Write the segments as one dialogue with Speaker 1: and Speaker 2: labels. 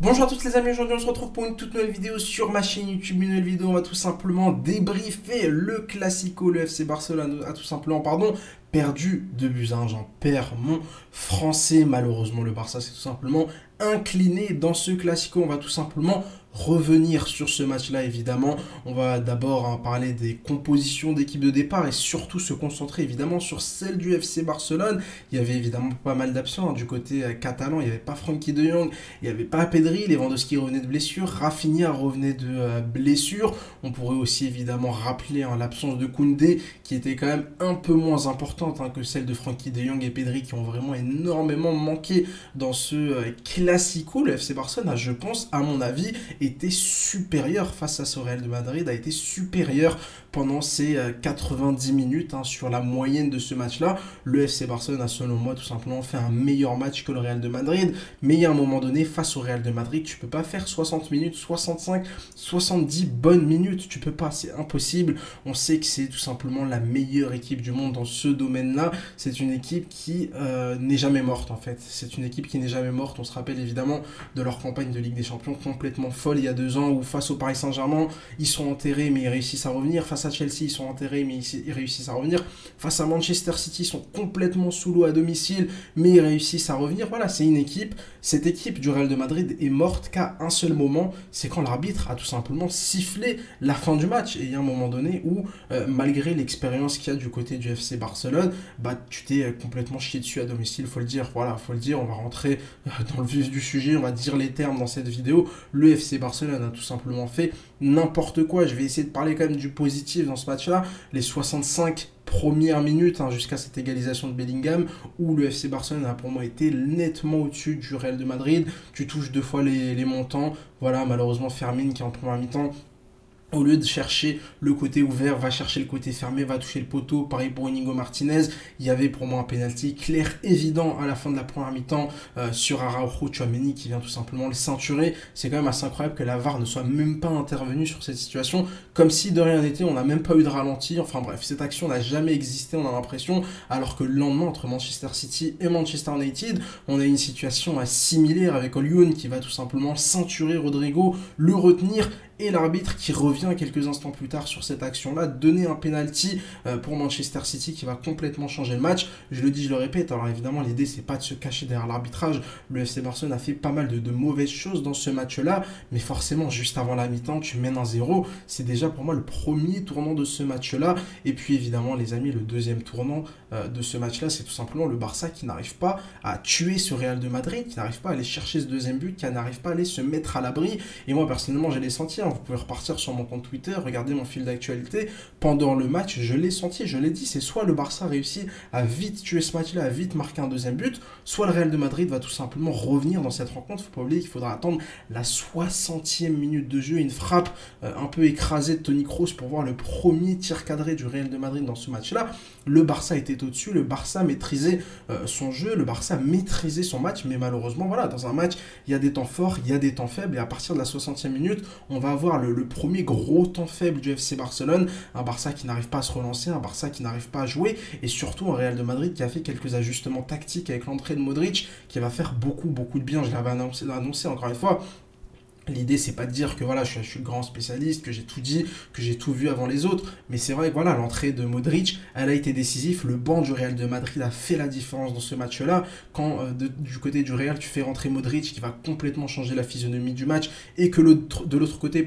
Speaker 1: Bonjour à tous les amis, aujourd'hui on se retrouve pour une toute nouvelle vidéo sur ma chaîne YouTube. Une nouvelle vidéo, on va tout simplement débriefer le Classico. Le FC Barcelone a tout simplement, perdu 2-1. J'en perds mon français. Malheureusement, le Barça s'est tout simplement incliné dans ce Classico. On va tout simplement revenir sur ce match-là, évidemment. On va d'abord parler des compositions d'équipe de départ et surtout se concentrer évidemment sur celle du FC Barcelone. Il y avait évidemment pas mal d'absents du côté catalan. Il n'y avait pas Frenkie de Jong, il n'y avait pas Pedri, Lewandowski revenait de blessure, Rafinha revenait de blessure. On pourrait aussi évidemment rappeler l'absence de Koundé qui était quand même un peu moins importante que celle de Frenkie de Jong et Pedri qui ont vraiment énormément manqué dans ce Classico. Le FC Barcelone a, je pense, à mon avis, été supérieur face à ce Real de Madrid, a été supérieur pendant ces 90 minutes sur la moyenne de ce match-là. Le FC Barcelone a, selon moi, tout simplement fait un meilleur match que le Real de Madrid, mais il y a un moment donné, face au Real de Madrid, tu peux pas faire 60 minutes, 65, 70 bonnes minutes, tu peux pas, c'est impossible. On sait que c'est tout simplement la meilleure équipe du monde dans ce domaine-là. C'est une équipe qui n'est jamais morte, en fait. C'est une équipe qui n'est jamais morte. On se rappelle évidemment de leur campagne de Ligue des Champions complètement folle il y a 2 ans, où face au Paris Saint-Germain, ils sont enterrés mais ils réussissent à revenir. Face à Chelsea, ils sont enterrés mais ils réussissent à revenir. Face à Manchester City, ils sont complètement sous l'eau à domicile mais ils réussissent à revenir. Voilà, c'est une équipe. Cette équipe du Real de Madrid est morte qu'à un seul moment, c'est quand l'arbitre a tout simplement sifflé la fin du match. Et il y a un moment donné où, malgré l'expérience qu'il y a du côté du FC Barcelone, tu t'es complètement chié dessus à domicile, faut le dire. Voilà, faut le dire, on va rentrer dans le vif du sujet, on va dire les termes dans cette vidéo. Le FC Barcelone a tout simplement fait n'importe quoi. Je vais essayer de parler quand même du positif dans ce match-là. Les 65 premières minutes jusqu'à cette égalisation de Bellingham, où le FC Barcelone a pour moi été nettement au-dessus du Real de Madrid. Tu touches 2 fois les montants. Voilà, malheureusement Fermin qui en première mi-temps, au lieu de chercher le côté ouvert, va chercher le côté fermé, va toucher le poteau. Pareil pour Inigo Martinez. Il y avait pour moi un penalty clair, évident à la fin de la première mi-temps sur Araujo Tchouaméni qui vient tout simplement le ceinturer. C'est quand même assez incroyable que la VAR ne soit même pas intervenue sur cette situation. Comme si de rien n'était, on n'a même pas eu de ralenti. Enfin bref, cette action n'a jamais existé, on a l'impression. Alors que le lendemain, entre Manchester City et Manchester United, on a une situation similaire avec Olioun qui va tout simplement ceinturer Rodrigo, le retenir. Et l'arbitre qui revient quelques instants plus tard sur cette action-là, donner un penalty pour Manchester City qui va complètement changer le match. Je le dis, je le répète, alors évidemment l'idée c'est pas de se cacher derrière l'arbitrage. Le FC Barcelone a fait pas mal de mauvaises choses dans ce match-là, mais forcément juste avant la mi-temps, tu mènes 1-0. C'est déjà pour moi le premier tournant de ce match-là. Et puis évidemment les amis, le deuxième tournant de ce match-là, c'est tout simplement le Barça qui n'arrive pas à tuer ce Real de Madrid, qui n'arrive pas à aller chercher ce deuxième but, qui n'arrive pas à aller se mettre à l'abri. Et moi personnellement, j'ai les senti. Vous pouvez repartir sur mon compte Twitter, regarder mon fil d'actualité. Pendant le match, je l'ai senti, je l'ai dit, c'est soit le Barça réussit à vite tuer ce match-là, à vite marquer un deuxième but, soit le Real de Madrid va tout simplement revenir dans cette rencontre. Il ne faut pas oublier qu'il faudra attendre la 60e minute de jeu, une frappe un peu écrasée de Toni Kroos pour voir le premier tir cadré du Real de Madrid dans ce match-là. Le Barça était au-dessus, le Barça maîtrisait son jeu, le Barça maîtrisait son match, mais malheureusement, voilà, dans un match, il y a des temps forts, il y a des temps faibles, et à partir de la 60e minute, on va avoir le premier gros temps faible du FC Barcelone, un Barça qui n'arrive pas à se relancer, un Barça qui n'arrive pas à jouer, et surtout un Real de Madrid qui a fait quelques ajustements tactiques avec l'entrée de Modric, qui va faire beaucoup de bien. Je l'avais annoncé encore une fois. L'idée, c'est pas de dire que voilà, je suis le grand spécialiste, que j'ai tout dit, que j'ai tout vu avant les autres. Mais c'est vrai que voilà, l'entrée de Modric, elle a été décisive. Le banc du Real de Madrid a fait la différence dans ce match-là. Quand du côté du Real, tu fais rentrer Modric qui va complètement changer la physionomie du match et que de l'autre côté,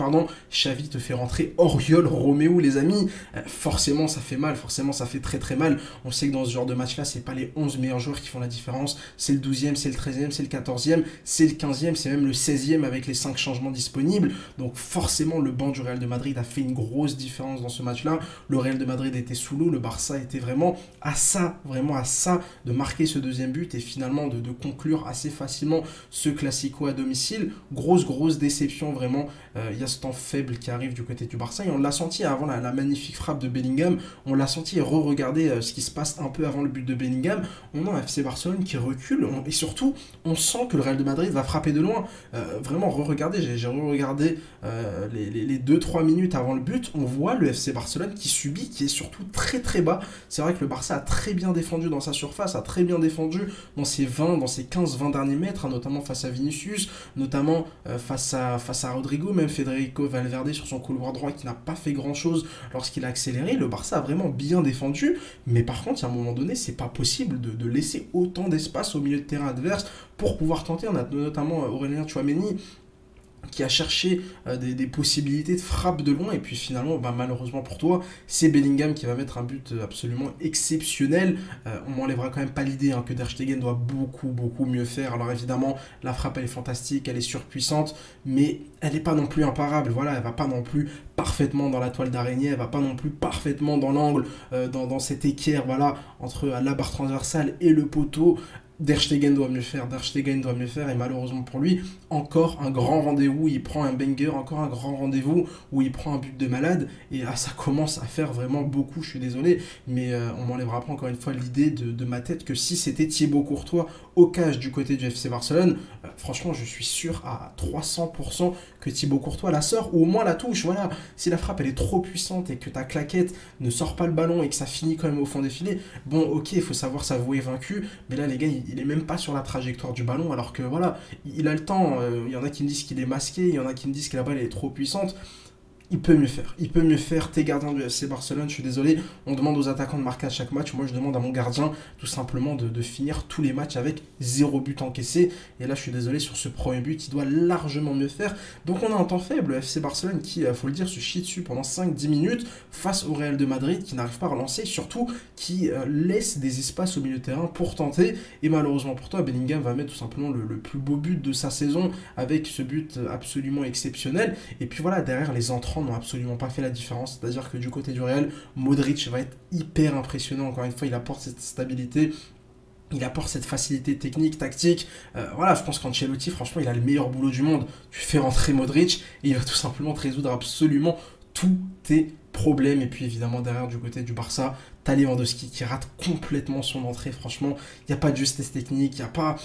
Speaker 1: Xavi te fait rentrer Oriol Romeu, les amis. Forcément, ça fait mal. Forcément, ça fait très mal. On sait que dans ce genre de match-là, c'est pas les 11 meilleurs joueurs qui font la différence. C'est le 12e, c'est le 13e, c'est le 14e, c'est le 15e, c'est même le 16e avec les 5 changements disponibles. Donc forcément le banc du Real de Madrid a fait une grosse différence dans ce match-là. Le Real de Madrid était sous l'eau, le Barça était vraiment à ça de marquer ce deuxième but et finalement de conclure assez facilement ce Classico à domicile. Grosse déception vraiment. Il y a ce temps faible qui arrive du côté du Barça et on l'a senti avant la magnifique frappe de Bellingham. On l'a senti et re-regardez ce qui se passe un peu avant le but de Bellingham. On a un FC Barcelone qui recule et surtout on sent que le Real de Madrid va frapper de loin. Vraiment re-regardez, repensé, j'ai regardé les 2-3 minutes avant le but, on voit le FC Barcelone qui subit, qui est surtout très très bas. C'est vrai que le Barça a très bien défendu dans sa surface, a très bien défendu dans ses 15-20 derniers mètres, hein, notamment face à Vinicius, notamment face à Rodrigo, même Federico Valverde sur son couloir droit qui n'a pas fait grand chose lorsqu'il a accéléré. Le Barça a vraiment bien défendu, mais par contre, à un moment donné, c'est pas possible de laisser autant d'espace au milieu de terrain adverse pour pouvoir tenter. On a notamment Aurélien Tchouaméni qui a cherché des possibilités de frappe de loin, et puis finalement, malheureusement pour toi, c'est Bellingham qui va mettre un but absolument exceptionnel. On m'enlèvera quand même pas l'idée que Der Stegen doit beaucoup mieux faire. Alors évidemment, la frappe elle est fantastique, elle est surpuissante, mais elle n'est pas non plus imparable. Voilà, elle va pas non plus parfaitement dans la toile d'araignée, elle va pas non plus parfaitement dans l'angle, dans cette équerre, voilà, entre la barre transversale et le poteau. Der Stegen doit mieux faire, et malheureusement pour lui, encore un grand rendez-vous, il prend un banger, encore un grand rendez-vous où il prend un but de malade, et là ça commence à faire vraiment beaucoup, je suis désolé, mais on m'enlèvera pas encore une fois l'idée de ma tête que si c'était Thibaut Courtois au cage du côté du FC Barcelone, franchement je suis sûr à 300% que Thibaut Courtois la sort, ou au moins la touche, voilà. Si la frappe elle est trop puissante et que ta claquette ne sort pas le ballon et que ça finit quand même au fond des filets, bon ok, il faut savoir s'avouer vaincu, mais là les gars, il est même pas sur la trajectoire du ballon, alors que voilà, il a le temps. Il y en a qui me disent qu'il est masqué, il y en a qui me disent que la balle est trop puissante. Il peut mieux faire, t'es gardien du FC Barcelone, je suis désolé, on demande aux attaquants de marquer à chaque match, moi je demande à mon gardien tout simplement de finir tous les matchs avec 0 but encaissé, et là je suis désolé, sur ce premier but, il doit largement mieux faire. Donc on a un temps faible, le FC Barcelone qui, faut le dire, se chie dessus pendant 5-10 minutes face au Real de Madrid, qui n'arrive pas à relancer, surtout qui laisse des espaces au milieu de terrain pour tenter, et malheureusement pour toi, Bellingham va mettre tout simplement le plus beau but de sa saison, avec ce but absolument exceptionnel, et puis voilà, derrière les entrants n'ont absolument pas fait la différence, c'est-à-dire que du côté du Real, Modric va être hyper impressionnant, encore une fois, il apporte cette stabilité, il apporte cette facilité technique, tactique. Voilà, je pense qu'Ancelotti, franchement, il a le meilleur boulot du monde. Tu fais rentrer Modric et il va tout simplement te résoudre absolument tous tes problèmes. Et puis évidemment, derrière, du côté du Barça, t'as Lewandowski qui rate complètement son entrée. Franchement, il n'y a pas de justesse technique, il n'y a pas...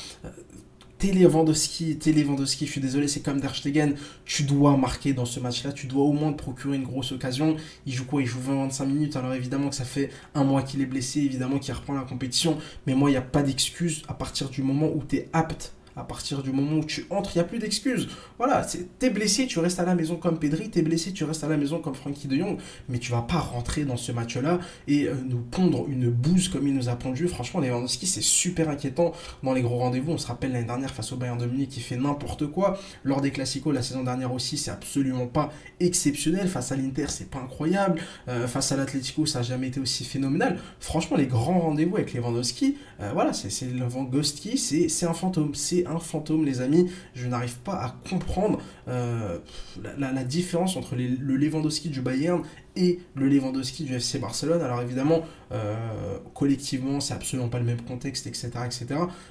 Speaker 1: T'es Lewandowski, je suis désolé, c'est comme Der Stegen, tu dois marquer dans ce match-là, tu dois au moins te procurer une grosse occasion. Il joue quoi? Il joue 20-25 minutes, alors évidemment que ça fait un mois qu'il est blessé, évidemment qu'il reprend la compétition, mais moi, il n'y a pas d'excuse à partir du moment où t'es apte. À partir du moment où tu entres, il n'y a plus d'excuses. Voilà, t'es blessé, tu restes à la maison comme Pedri, t'es blessé, tu restes à la maison comme Frenkie de Jong, mais tu vas pas rentrer dans ce match-là et nous pondre une bouse comme il nous a pondu. Franchement, Lewandowski, c'est super inquiétant dans les gros rendez-vous. On se rappelle l'année dernière face au Bayern de Munich qui fait n'importe quoi. Lors des Classicos, la saison dernière aussi, c'est absolument pas exceptionnel. Face à l'Inter, c'est pas incroyable. Face à l'Atlético, ça n'a jamais été aussi phénoménal. Franchement, les grands rendez-vous avec Lewandowski, voilà, c'est Lewandowski, c'est un fantôme. C'est un fantôme, les amis. Je n'arrive pas à comprendre la différence entre le Lewandowski du Bayern et le Lewandowski du FC Barcelone. Alors évidemment, collectivement, c'est absolument pas le même contexte, etc.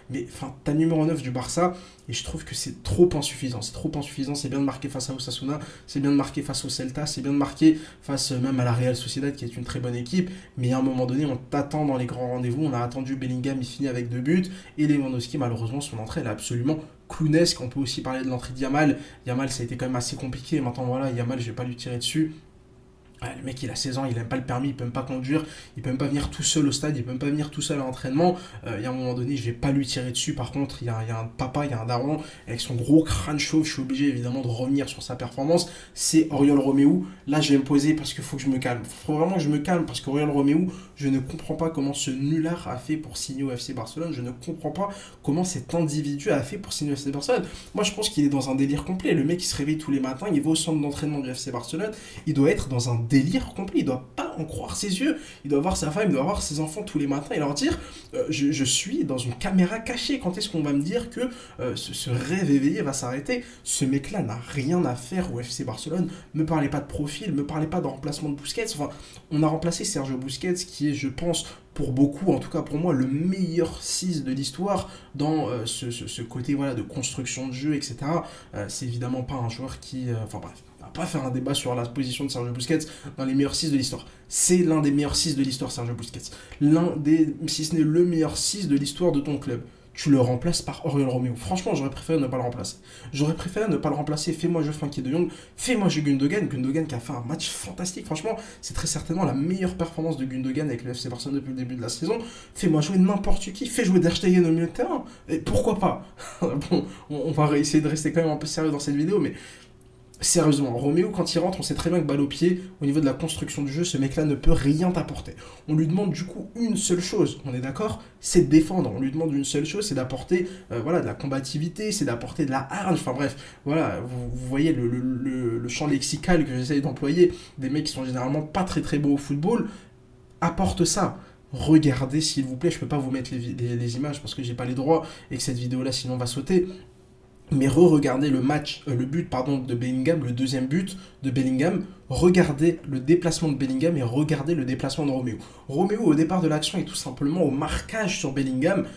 Speaker 1: Mais enfin, t'as numéro 9 du Barça, et je trouve que c'est trop insuffisant. C'est bien de marquer face à Osasuna, c'est bien de marquer face au Celta, c'est bien de marquer face même à la Real Sociedad, qui est une très bonne équipe, mais à un moment donné, on t'attend dans les grands rendez-vous. On a attendu Bellingham, il finit avec 2 buts, et Lewandowski, malheureusement, son entrée, elle est absolument clownesque. On peut aussi parler de l'entrée de Yamal. Yamal, ça a été quand même assez compliqué. Maintenant, voilà, Yamal, je vais pas lui tirer dessus. Le mec, il a 16 ans, il n'aime pas le permis, il peut même pas conduire, il peut même pas venir tout seul au stade, il peut même pas venir tout seul à l'entraînement. Il y a un moment donné, je vais pas lui tirer dessus. Par contre, il y a un papa, il y a un daron avec son gros crâne chauve. Je suis obligé évidemment de revenir sur sa performance. C'est Oriol Romeu. Là, je vais me poser parce qu'il faut que je me calme. Il faut vraiment que je me calme parce qu'Oriol Romeu, je ne comprends pas comment ce nulard a fait pour signer au FC Barcelone. Je ne comprends pas comment cet individu a fait pour signer au FC Barcelone. Moi, je pense qu'il est dans un délire complet. Le mec, il se réveille tous les matins, il va au centre d'entraînement du FC Barcelone. Il doit être dans un délire complet, il doit pas en croire ses yeux, il doit voir sa femme, il doit voir ses enfants tous les matins et leur dire je suis dans une caméra cachée. Quand est-ce qu'on va me dire que ce rêve éveillé va s'arrêter? Ce mec là n'a rien à faire au FC Barcelone. Me parlez pas de profil, me parlez pas de remplacement de Busquets. Enfin, on a remplacé Sergio Busquets, qui est, je pense, pour beaucoup, en tout cas pour moi, le meilleur 6 de l'histoire dans ce côté, voilà, de construction de jeu, etc. C'est évidemment pas un joueur qui... Enfin bref, on va pas faire un débat sur la position de Sergio Busquets dans les meilleurs 6 de l'histoire. C'est l'un des meilleurs 6 de l'histoire, Sergio Busquets. L'un des, si ce n'est le meilleur 6 de l'histoire de ton club. tu le remplaces par Oriol Romeu. Franchement, j'aurais préféré ne pas le remplacer. J'aurais préféré ne pas le remplacer. Fais-moi jouer Frenkie de Jong, fais-moi jouer Gundogan. Gundogan qui a fait un match fantastique. Franchement, c'est très certainement la meilleure performance de Gundogan avec le FC Barcelone depuis le début de la saison. Fais-moi jouer n'importe qui. Fais jouer Der Stegen au milieu de terrain. Et pourquoi pas? Bon, on va essayer de rester quand même un peu sérieux dans cette vidéo, mais sérieusement, Roméo, quand il rentre, on sait très bien que balle au pied, au niveau de la construction du jeu, ce mec-là ne peut rien t'apporter. On lui demande du coup une seule chose, on est d'accord, c'est de défendre. On lui demande une seule chose, c'est d'apporter voilà, de la combativité, c'est d'apporter de la hargne. Enfin bref, voilà, vous voyez le champ lexical que j'essaye d'employer, des mecs qui sont généralement pas très très beaux au football, apporte ça. Regardez s'il vous plaît, je peux pas vous mettre les images parce que j'ai pas les droits et que cette vidéo-là sinon va sauter. Mais re-regardez le match, le but pardon, de Bellingham, le deuxième but de Bellingham, regardez le déplacement de Bellingham et regardez le déplacement de Roméo. Roméo au départ de l'action est tout simplement au marquage sur Bellingham.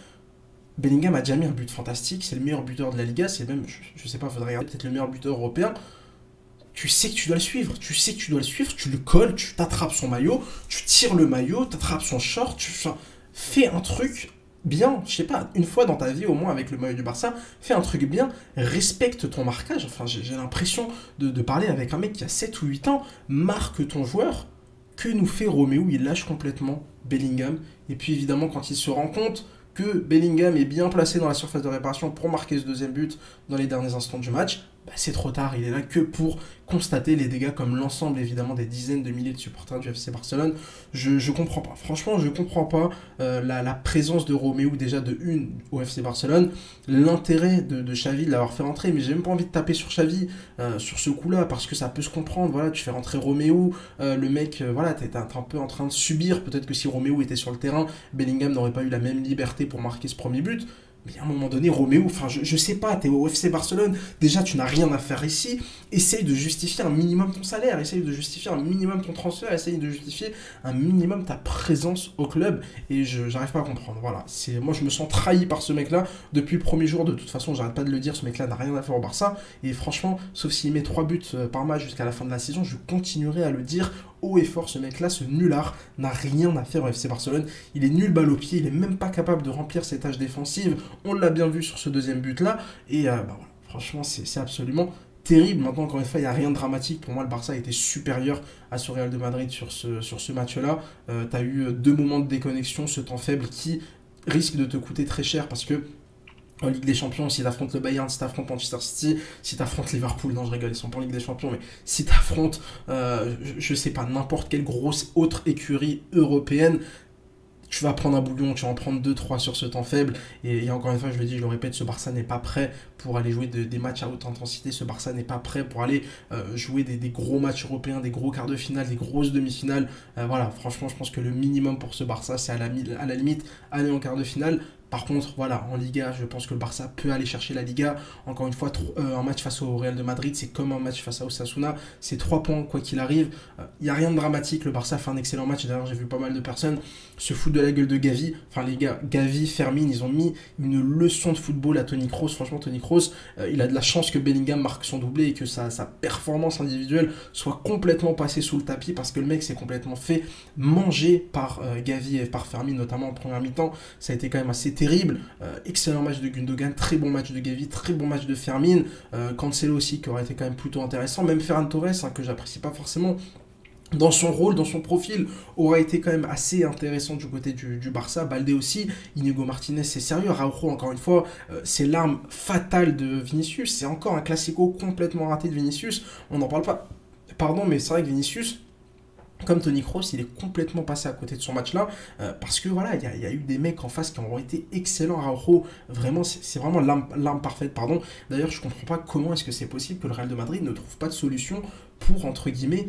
Speaker 1: Bellingham a déjà mis un but fantastique, c'est le meilleur buteur de la Liga, c'est même, je sais pas, faudrait regarder, peut-être le meilleur buteur européen. Tu sais que tu dois le suivre, tu le colles, tu t'attrapes son maillot, tu tires le maillot, tu attrapes son short, fais un truc bien, je sais pas, une fois dans ta vie au moins avec le maillot du Barça, fais un truc bien, respecte ton marquage. Enfin, j'ai l'impression de parler avec un mec qui a 7 ou 8 ans, marque ton joueur. Que nous fait Roméo? Il lâche complètement Bellingham. Et puis évidemment, quand il se rend compte que Bellingham est bien placé dans la surface de réparation pour marquer ce deuxième but dans les derniers instants du match, bah c'est trop tard, il est là que pour constater les dégâts comme l'ensemble évidemment des dizaines de milliers de supporters du FC Barcelone. Je comprends pas, franchement je comprends pas la présence de Roméo déjà de une au FC Barcelone, l'intérêt de Xavi de l'avoir fait rentrer, mais j'ai même pas envie de taper sur Xavi sur ce coup là parce que ça peut se comprendre, voilà, tu fais rentrer Roméo, le mec, voilà, t'es un peu en train de subir, peut-être que si Roméo était sur le terrain, Bellingham n'aurait pas eu la même liberté pour marquer ce premier but. Mais à un moment donné, Roméo, enfin, je sais pas, t'es au FC Barcelone, déjà tu n'as rien à faire ici, essaye de justifier un minimum ton salaire, essaye de justifier un minimum ton transfert, essaye de justifier un minimum ta présence au club, et j'arrive pas à comprendre, voilà. Moi je me sens trahi par ce mec-là, depuis le premier jour, de toute façon, j'arrête pas de le dire, ce mec-là n'a rien à faire au Barça, et franchement, sauf s'il met 3 buts par match jusqu'à la fin de la saison, je continuerai à le dire haut et fort, ce mec-là, ce nulard, n'a rien à faire au FC Barcelone, il est nul balle au pied, il est même pas capable de remplir ses tâches défensives, on l'a bien vu sur ce deuxième but-là, et bah voilà, franchement, c'est absolument terrible. Maintenant, encore une fois, il n'y a rien de dramatique. Pour moi, le Barça a été supérieur à ce Real de Madrid sur ce match-là. Tu as eu 2 moments de déconnexion, ce temps faible qui risque de te coûter très cher parce que en Ligue des Champions, si t'affrontes le Bayern, si t'affrontes Manchester City, si t'affrontes Liverpool, non je rigole, ils sont pas en Ligue des Champions, mais si t'affrontes, je sais pas, n'importe quelle grosse autre écurie européenne, tu vas prendre un bouillon, tu vas en prendre 2-3 sur ce temps faible. Et encore une fois, je le dis, je le répète, ce Barça n'est pas prêt pour aller jouer des matchs à haute intensité. Ce Barça n'est pas prêt pour aller jouer des gros matchs européens, des gros quarts de finale, des grosses demi-finales. Voilà, franchement, je pense que le minimum pour ce Barça, c'est à la limite aller en quart de finale. Par contre, voilà, en Liga, je pense que le Barça peut aller chercher la Liga. Encore une fois, un match face au Real de Madrid, c'est comme un match face à Osasuna. C'est 3 points, quoi qu'il arrive. Il n'y a rien de dramatique. Le Barça fait un excellent match. D'ailleurs, j'ai vu pas mal de personnes se foutre de la gueule de Gavi. Enfin, les gars, Gavi, Fermin, ils ont mis une leçon de football à Toni Kroos. Franchement, Toni Kroos, il a de la chance que Bellingham marque son doublé et que sa performance individuelle soit complètement passée sous le tapis parce que le mec s'est complètement fait manger par Gavi et par Fermin, notamment en première mi-temps. Ça a été quand même assez terrible. Excellent match de Gundogan, très bon match de Gavi, très bon match de Fermin. Cancelo aussi qui aurait été quand même plutôt intéressant. Même Ferran Torres, hein, que j'apprécie pas forcément dans son rôle, dans son profil, aura été quand même assez intéressant du côté du Barça. Baldé aussi, Inigo Martinez, c'est sérieux. Araujo, encore une fois, c'est l'arme fatale de Vinicius. C'est encore un classico complètement raté de Vinicius. On n'en parle pas. Pardon, mais c'est vrai que Vinicius, comme Toni Kroos, il est complètement passé à côté de son match-là, parce que voilà, il y a eu des mecs en face qui ont été excellents. Araujo, vraiment, c'est vraiment l'arme parfaite, pardon. D'ailleurs, je comprends pas comment est-ce que c'est possible que le Real de Madrid ne trouve pas de solution pour, entre guillemets,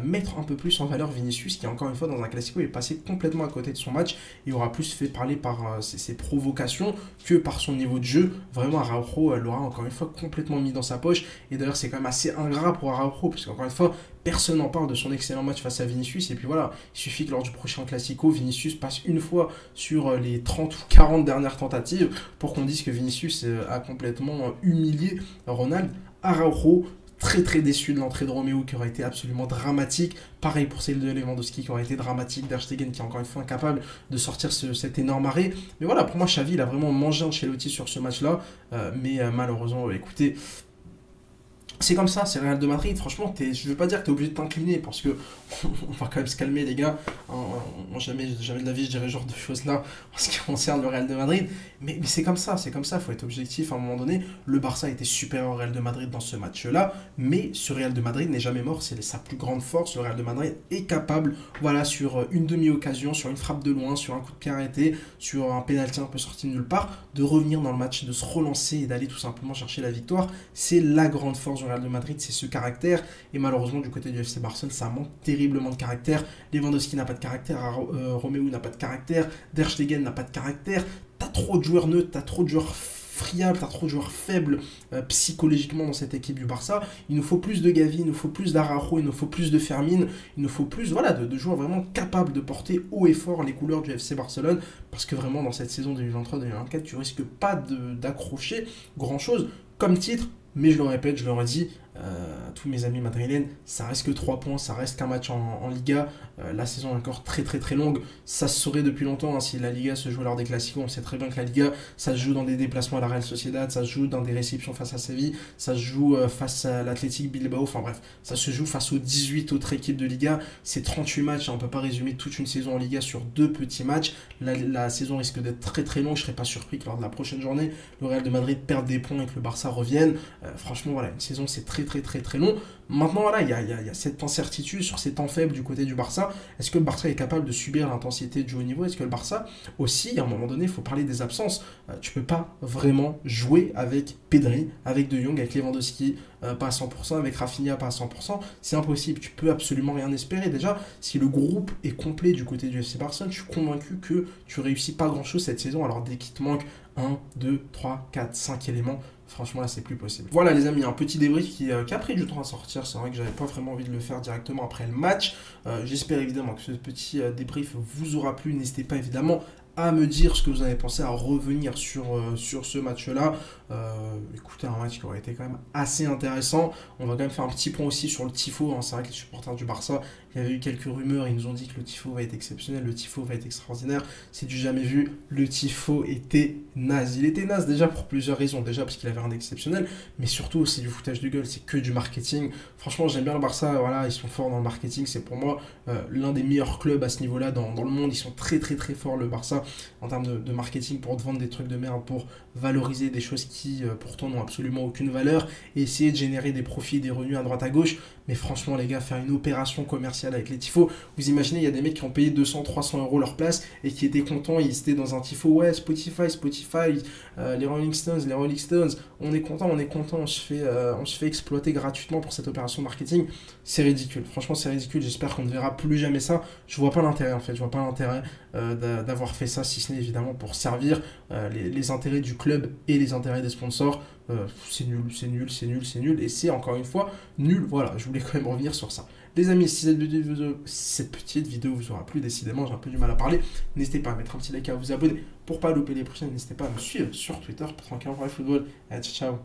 Speaker 1: mettre un peu plus en valeur Vinicius, qui encore une fois dans un classico est passé complètement à côté de son match et aura plus fait parler par ses provocations que par son niveau de jeu. Vraiment, Araujo l'aura encore une fois complètement mis dans sa poche, et d'ailleurs c'est quand même assez ingrat pour Araujo, parce qu'encore une fois, personne n'en parle de son excellent match face à Vinicius, et puis voilà, il suffit que lors du prochain classico, Vinicius passe une fois sur les 30 ou 40 dernières tentatives pour qu'on dise que Vinicius a complètement humilié Ronald. Araujo, très déçu de l'entrée de Romelu qui aurait été absolument dramatique. Pareil pour celle de Lewandowski qui aurait été dramatique. Der Stegen qui est encore une fois incapable de sortir cet énorme arrêt. Mais voilà, pour moi, Xavi, il a vraiment mangé Ancelotti sur ce match-là. Mais malheureusement, écoutez, c'est comme ça, c'est le Real de Madrid. Franchement, je ne veux pas dire que tu es obligé de t'incliner parce que on va quand même se calmer, les gars. Jamais de la vie, je dirais ce genre de choses-là en ce qui concerne le Real de Madrid. Mais c'est comme ça, il faut être objectif à un moment donné. Le Barça était supérieur au Real de Madrid dans ce match-là, mais ce Real de Madrid n'est jamais mort, c'est sa plus grande force. Le Real de Madrid est capable, voilà, sur une demi-occasion, sur une frappe de loin, sur un coup de pied arrêté, sur un pénalty un peu sorti de nulle part, de revenir dans le match, de se relancer et d'aller tout simplement chercher la victoire. C'est la grande force du Real de Madrid, c'est ce caractère. Et malheureusement, du côté du FC Barcelone, ça manque terriblement de caractère. Lewandowski n'a pas de caractère, Romelu n'a pas de caractère, Der Stegen n'a pas de caractère. T'as trop de joueurs neutres, t'as trop de joueurs friables, t'as trop de joueurs faibles psychologiquement dans cette équipe du Barça. Il nous faut plus de Gavi, il nous faut plus d'Araujo, il nous faut plus de Fermin, il nous faut plus voilà, de joueurs vraiment capables de porter haut et fort les couleurs du FC Barcelone, parce que vraiment dans cette saison 2023-2024, tu risques pas d'accrocher grand-chose comme titre. Mais je le répète, je leur ai dit à tous mes amis madrilènes, ça reste que 3 points, ça reste qu'un match en Liga. La saison est encore très longue. Ça se saurait depuis longtemps, hein, si la Liga se joue lors des Classicos. On sait très bien que la Liga, ça se joue dans des déplacements à la Real Sociedad, ça se joue dans des réceptions face à Séville, ça se joue face à l'Athletic Bilbao. Enfin bref, ça se joue face aux 18 autres équipes de Liga. C'est 38 matchs, hein, on ne peut pas résumer toute une saison en Liga sur 2 petits matchs. La saison risque d'être très longue. Je ne serais pas surpris que lors de la prochaine journée, le Real de Madrid perde des points et que le Barça revienne. Franchement, voilà, une saison c'est très long. Maintenant, voilà, il y a cette incertitude sur ces temps faibles du côté du Barça. Est-ce que le Barça est capable de subir l'intensité du haut niveau? Est-ce que le Barça, aussi, à un moment donné, il faut parler des absences. Tu peux pas vraiment jouer avec Pedri, avec De Jong, avec Lewandowski, pas à 100%, avec Rafinha, pas à 100%. C'est impossible, tu peux absolument rien espérer. Déjà, si le groupe est complet du côté du FC Barcelone, je suis convaincu que tu réussis pas grand-chose cette saison. Alors, dès qu'il te manque 1, 2, 3, 4, 5 éléments, franchement là c'est plus possible. Voilà les amis, un petit débrief qui a pris du temps à sortir. C'est vrai que j'avais pas vraiment envie de le faire directement après le match. J'espère évidemment que ce petit débrief vous aura plu. N'hésitez pas évidemment à me dire ce que vous avez pensé, à revenir sur ce match-là. Écoutez, un match qui aurait été quand même assez intéressant. On va quand même faire un petit point aussi sur le tifo, hein. C'est vrai que les supporters du Barça, il y avait eu quelques rumeurs, ils nous ont dit que le tifo va être exceptionnel, le tifo va être extraordinaire. C'est du jamais vu, le tifo était naze. Il était naze déjà pour plusieurs raisons. Déjà parce qu'il avait rien d'exceptionnel, mais surtout c'est du foutage de gueule, c'est que du marketing. Franchement, j'aime bien le Barça, voilà, ils sont forts dans le marketing. C'est pour moi l'un des meilleurs clubs à ce niveau-là dans le monde. Ils sont très forts, le Barça, en termes de marketing, pour te vendre des trucs de merde, pour valoriser des choses qui pourtant n'ont absolument aucune valeur et essayer de générer des profits, des revenus à droite à gauche. Mais franchement les gars, faire une opération commerciale avec les tifos, vous imaginez, il y a des mecs qui ont payé 200-300 euros leur place et qui étaient contents, ils étaient dans un tifo, ouais, Spotify, les Rolling Stones, on est content, on se fait exploiter gratuitement pour cette opération marketing. C'est ridicule, franchement c'est ridicule. J'espère qu'on ne verra plus jamais ça. Je vois pas l'intérêt en fait, je vois pas l'intérêt d'avoir fait ça, si ce n'est évidemment pour servir les intérêts du club et les intérêts des sponsors. C'est nul et c'est encore une fois nul. Voilà, je voulais quand même revenir sur ça. Les amis, si cette petite vidéo vous aura plu, décidément j'ai un peu du mal à parler, n'hésitez pas à mettre un petit like, à vous abonner pour pas louper les prochaines. N'hésitez pas à me suivre sur Twitter, tranquillement pour le football. Allez, ciao.